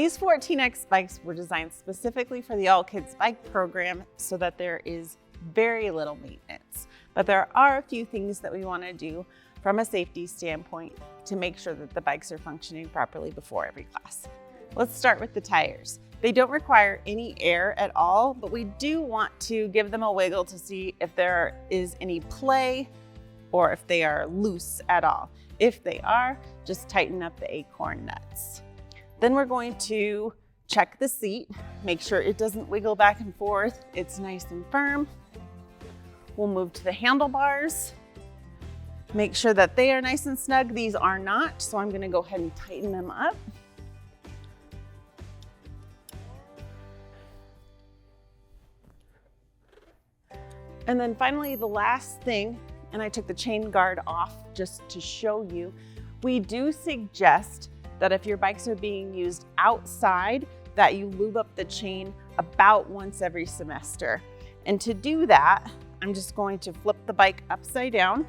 These 14X bikes were designed specifically for the All Kids Bike program so that there is very little maintenance. But there are a few things that we want to do from a safety standpoint to make sure that the bikes are functioning properly before every class. Let's start with the tires. They don't require any air at all, but we do want to give them a wiggle to see if there is any play or if they are loose at all. If they are, just tighten up the acorn nuts. Then we're going to check the seat, make sure it doesn't wiggle back and forth, it's nice and firm. We'll move to the handlebars, make sure that they are nice and snug. These are not, so I'm gonna go ahead and tighten them up. And then finally, the last thing, and I took the chain guard off just to show you, we do suggest that if your bikes are being used outside, that you lube up the chain about once every semester. And to do that, I'm just going to flip the bike upside down,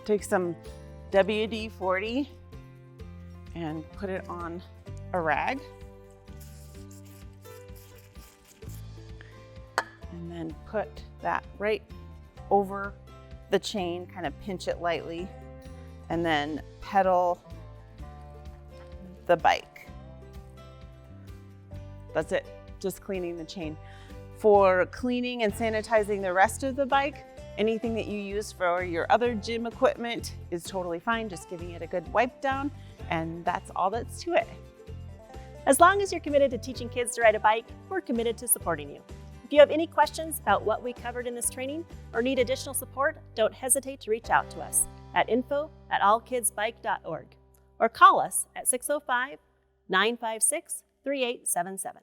take some WD-40 and put it on a rag. And then put that right over the chain, kind of pinch it lightly, and then pedal the bike. That's it, just cleaning the chain. For cleaning and sanitizing the rest of the bike, anything that you use for your other gym equipment is totally fine, just giving it a good wipe down, and that's all that's to it. As long as you're committed to teaching kids to ride a bike, we're committed to supporting you. If you have any questions about what we covered in this training or need additional support, don't hesitate to reach out to us at info@allkidsbike.org or call us at 605-956-3877.